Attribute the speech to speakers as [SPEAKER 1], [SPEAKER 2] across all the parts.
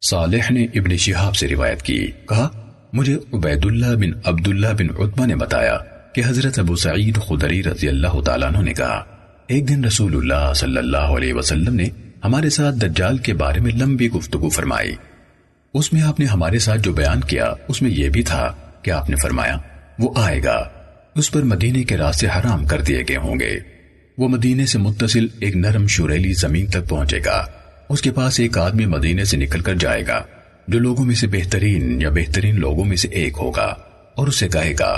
[SPEAKER 1] صالح نے ابن شہاب سے روایت کی، کہا مجھے عبید اللہ بن عبداللہ بن عتبہ نے بتایا کہ حضرت ابو سعید خدری رضی اللہ تعالیٰ عنہ نے کہا، ایک دن رسول اللہ صلی اللہ علیہ وسلم نے ہمارے ساتھ دجال کے بارے میں لمبی گفتگو فرمائی۔ اس میں آپ نے ہمارے ساتھ جو بیان کیا اس میں یہ بھی تھا کہ آپ نے فرمایا وہ آئے گا، اس پر مدینے کے راستے حرام کر دیے گئے ہوں گے، وہ مدینے سے متصل ایک نرم شریلی زمین تک پہنچے گا، اس کے پاس ایک آدمی مدینے سے نکل کر جائے گا جو لوگوں میں سے بہترین یا بہترین لوگوں میں سے ایک ہوگا، اور اسے کہے گا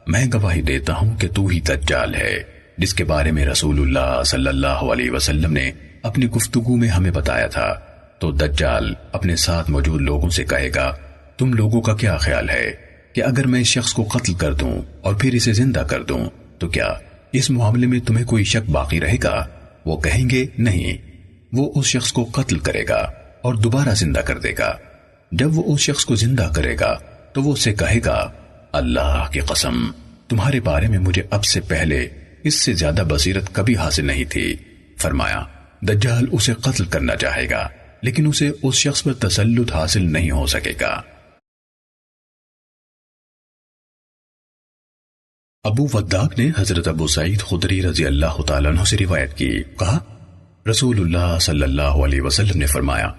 [SPEAKER 1] میں گواہی دیتا ہوں کہ تو ہی دجال ہے، جس کے بارے میں رسول اللہ صلی اللہ علیہ وسلم نے اپنی گفتگو میں ہمیں بتایا تھا۔ تو دجال اپنے ساتھ موجود لوگوں سے کہے گا تم لوگوں کا کیا خیال ہے کہ اگر میں اس شخص کو قتل کر دوں اور پھر اسے زندہ کر دوں تو کیا اس معاملے میں تمہیں کوئی شک باقی رہے گا؟ وہ کہیں گے نہیں۔ وہ اس شخص کو قتل کرے گا اور دوبارہ زندہ کر دے گا۔ جب وہ اس شخص کو زندہ کرے گا تو وہ اسے کہے گا اللہ کی قسم تمہارے بارے میں مجھے اب سے پہلے اس سے زیادہ بصیرت کبھی حاصل نہیں تھی۔ فرمایا دجال اسے قتل کرنا چاہے گا لیکن اسے اس شخص پر تسلط حاصل نہیں ہو سکے گا۔ ابو وداق نے حضرت ابو سعید خدری رضی اللہ تعالیٰ عنہ سے روایت کی، کہا رسول اللہ صلی اللہ علیہ وسلم نے فرمایا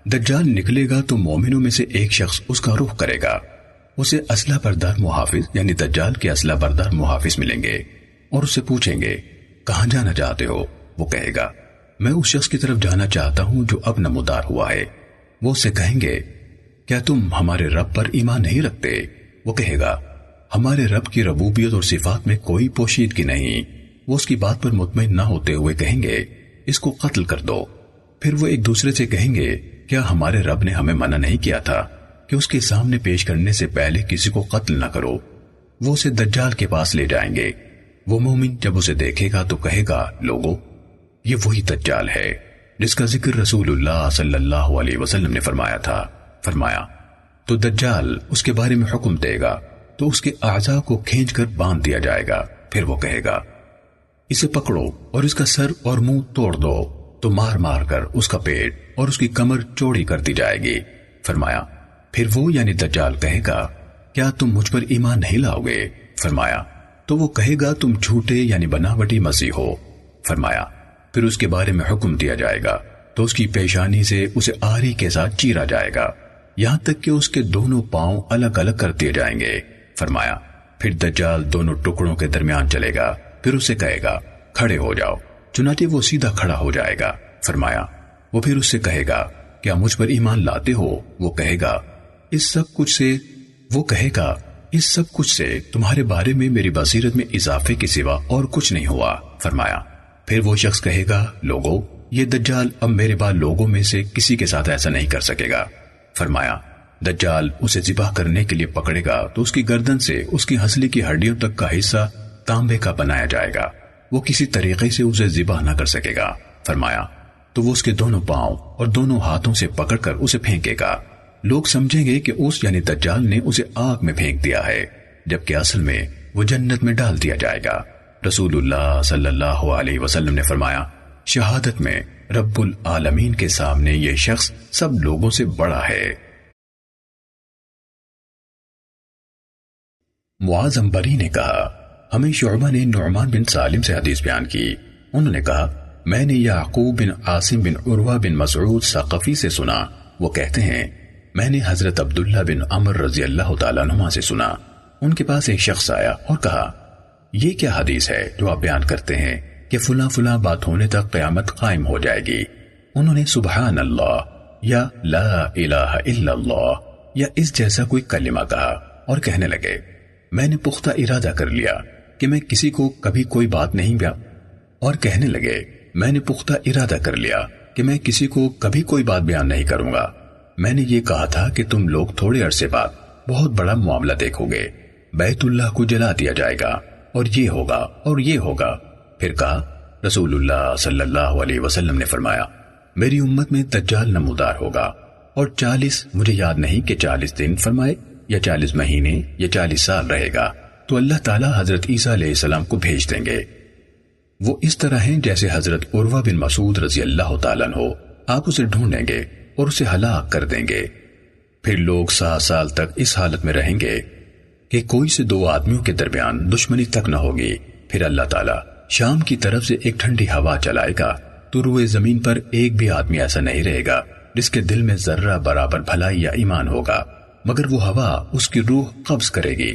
[SPEAKER 1] دجال نکلے گا تو مومنوں میں سے ایک شخص اس کا رخ کرے گا، اسے اسلحہ بردار محافظ یعنی دجال کے اسلحہ بردار محافظ ملیں گے اور اس سے پوچھیں گے کہاں جانا چاہتے ہو؟ وہ کہے گا میں اس شخص کی طرف جانا چاہتا ہوں جو اب نمودار ہوا ہے۔ وہ اسے کہیں گے کیا تم ہمارے رب پر ایمان نہیں رکھتے؟ وہ کہے گا ہمارے رب کی ربوبیت اور صفات میں کوئی پوشیدگی نہیں۔ وہ اس کی بات پر مطمئن نہ ہوتے ہوئے کہیں گے اس کو قتل کر دو۔ پھر وہ ایک دوسرے سے کہیں گے کیا ہمارے رب نے ہمیں منع نہیں کیا تھا کہ اس کے سامنے پیش کرنے سے پہلے کسی کو قتل نہ کرو؟ وہ اسے دجال کے پاس لے جائیں گے۔ وہ مومن جب اسے دیکھے گا تو کہے گا لوگو یہ وہی دجال ہے جس کا ذکر رسول اللہ صلی اللہ علیہ وسلم نے فرمایا تھا۔ فرمایا تو دجال اس کے بارے میں حکم دے گا تو اس کے اعضاء کو کھینچ کر باندھ دیا جائے گا، پھر وہ کہے گا اسے پکڑو اور اس کا سر اور منہ توڑ دو، تو مار مار کر اس کا پیٹ اور اس کی کمر چوڑی کر دی جائے گی۔ فرمایا پھر وہ یعنی دجال کہے گا کیا تم مجھ پر ایمان نہیں لاؤ گے؟ فرمایا تو وہ کہے گا تم جھوٹے یعنی بناوٹی مسیح ہو۔ فرمایا پھر اس کے بارے میں حکم دیا جائے گا تو اس کی پیشانی سے اسے آری کے ساتھ چیرا جائے گا یہاں تک کہ اس کے دونوں پاؤں الگ الگ کر دیے جائیں گے۔ فرمایا پھر دجال دونوں ٹکڑوں کے درمیان چلے گا، پھر اسے کہے گا کھڑے ہو جاؤ، چنانچہ وہ سیدھا کھڑا ہو جائے گا۔ فرمایا وہ پھر اس سے کہے گا کیا مجھ پر ایمان لاتے ہو؟ وہ کہے گا اس سب کچھ سے تمہارے بارے میں میری بصیرت میں اضافے کے سوا اور کچھ نہیں ہوا۔ فرمایا پھر وہ شخص کہے گا لوگو یہ دجال اب میرے بعد لوگوں میں سے کسی کے ساتھ ایسا نہیں کر سکے گا۔ فرمایا دجال اسے ذبح کرنے کے لیے پکڑے گا تو اس کی گردن سے اس کی ہنسلی کی ہڈیوں تک کا حصہ تانبے کا بنایا جائے گا، وہ کسی طریقے سے اسے ذبح نہ کر سکے گا۔ فرمایا تو وہ اس کے دونوں پاؤں اور دونوں ہاتھوں سے پکڑ کر اسے پھینکے گا، لوگ سمجھیں گے کہ اس یعنی دجال نے اسے آگ میں پھینک دیا ہے، جبکہ اصل میں وہ جنت میں ڈال دیا جائے گا۔ رسول اللہ صلی اللہ علیہ وسلم نے فرمایا شہادت میں رب العالمین کے سامنے یہ شخص سب لوگوں سے بڑا ہے۔ معاذ عنبری نے کہا ہمیں شعبہ نے نعمان بن سالم سے حدیث بیان کی، انہوں نے کہا میں نے یعقوب بن عاصم بن عروہ بن مسعود ثقفی سے سنا، وہ کہتے ہیں میں نے حضرت عبداللہ بن عمر رضی اللہ تعالیٰ عنہ سے سنا، ان کے پاس ایک شخص آیا اور کہا یہ کیا حدیث ہے جو آپ بیان کرتے ہیں کہ فلاں فلاں بات ہونے تک قیامت قائم ہو جائے گی؟ انہوں نے سبحان اللہ یا لا الہ الا اللہ یا اس جیسا کوئی کلمہ کہا اور کہنے لگے میں نے پختہ ارادہ کر لیا کہ میں کسی کو کبھی کوئی بات نہیں بیان نہیں کروں گا۔ میں نے یہ کہا تھا کہ تم لوگ تھوڑے عرصے بعد بہت بڑا معاملہ دیکھو گے، بیت اللہ کو جلا دیا جائے گا اور یہ ہوگا اور یہ ہوگا۔ پھر کہا رسول اللہ صلی اللہ علیہ وسلم نے فرمایا میری امت میں دجال نمودار ہوگا اور 40 مجھے یاد نہیں کہ 40 دن فرمائے یا 40 مہینے یا 40 سال رہے گا، تو اللہ تعالیٰ حضرت عیسیٰ علیہ السلام کو بھیج دیں گے۔ وہ اس طرح ہیں جیسے حضرت عروہ بن مسعود رضی اللہ تعالیٰ عنہ، آپ اسے ڈھونڈیں گے اور اسے ہلاک کر دیں گے، پھر لوگ 7 سال تک اس حالت میں رہیں گے کہ کوئی سے 2 آدمیوں کے درمیان دشمنی تک نہ ہوگی۔ پھر اللہ تعالیٰ شام کی طرف سے ایک ٹھنڈی ہوا چلائے گا تو روئے زمین پر ایک بھی آدمی ایسا نہیں رہے گا جس کے دل میں ذرہ برابر بھلائی یا ایمان ہوگا، مگر وہ ہوا اس کی روح قبض کرے گی۔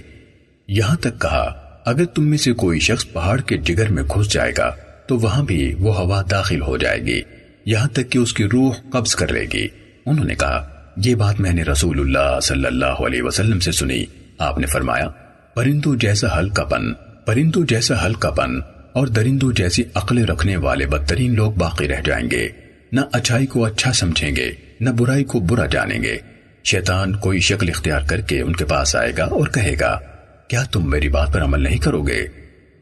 [SPEAKER 1] یہاں تک کہا اگر تم میں سے کوئی شخص پہاڑ کے جگر میں گھس جائے گا تو وہاں بھی وہ ہوا داخل ہو جائے گی یہاں تک کہ اس کی روح قبض کر لے گی۔ انہوں نے کہا یہ بات میں نے رسول اللہ صلی اللہ علیہ وسلم سے سنی۔ آپ نے فرمایا پرندوں جیسا ہلکا پن اور درندوں جیسی عقل رکھنے والے بدترین لوگ باقی رہ جائیں گے، نہ اچھائی کو اچھا سمجھیں گے نہ برائی کو برا جانیں گے۔ شیطان کوئی شکل اختیار کر کے ان کے پاس آئے گا اور کہے گا کیا تم میری بات پر عمل نہیں کرو گے؟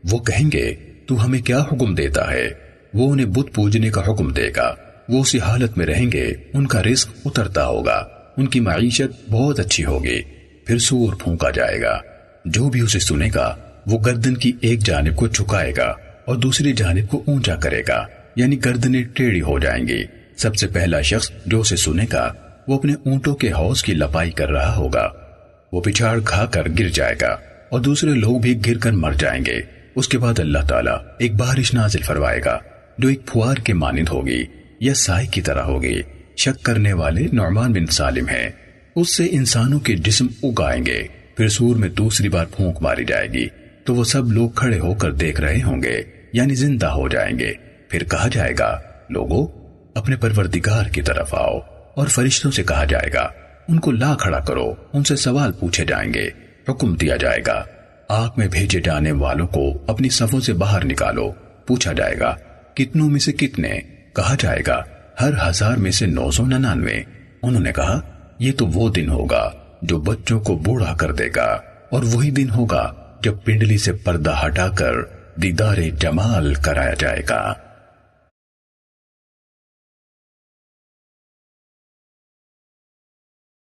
[SPEAKER 1] وہ کہیں گے تو ہمیں کیا حکم دیتا ہے؟ وہ انہیں بت پوجنے کا حکم دے گا۔ وہ اسی حالت میں رہیں گے، ان کا رزق اترتا ہوگا، ان کی معیشت بہت اچھی ہوگی۔ پھر سور پھونکا جائے گا، جو بھی اسے سنے گا وہ گردن کی ایک جانب کو جھکائے گا اور دوسری جانب کو اونچا کرے گا، یعنی گردنیں ٹیڑھی ہو جائیں گی۔ سب سے پہلا شخص جو اسے سنے گا وہ اپنے اونٹوں کے حوض کی لپائی کر رہا ہوگا، وہ پچھاڑ کھا کر گر جائے گا اور دوسرے لوگ بھی گر کر مر جائیں گے۔ اس کے بعد اللہ تعالیٰ ایک بارش نازل فرمائے گا جو ایک پھوار کے مانند ہوگی یا سائے کی طرح ہوگی۔ شک کرنے والے نعمان بن سالم ہیں، اس سے انسانوں کے جسم اگائیں گے۔ پھر سور میں دوسری بار پھونک ماری جائے گی تو وہ سب لوگ کھڑے ہو کر دیکھ رہے ہوں گے، یعنی زندہ ہو جائیں گے۔ پھر کہا جائے گا لوگو اپنے پروردگار کی طرف آؤ، اور فرشتوں سے کہا جائے گا ان کو لا کھڑا کرو، ان سے سوال پوچھے جائیں گے۔ حکم دیا جائے گا آگ میں بھیجے جانے والوں کو اپنی صفوں سے باہر نکالو۔ پوچھا جائے گا کتنوں میں سے کتنے؟ کہا جائے گا ہر 1000 میں سے 999۔ انہوں نے کہا یہ تو وہ دن ہوگا جو بچوں کو بوڑھا کر دے گا، اور وہی دن ہوگا جب پنڈلی سے پردہ ہٹا کر دیدار جمال کرایا جائے گا۔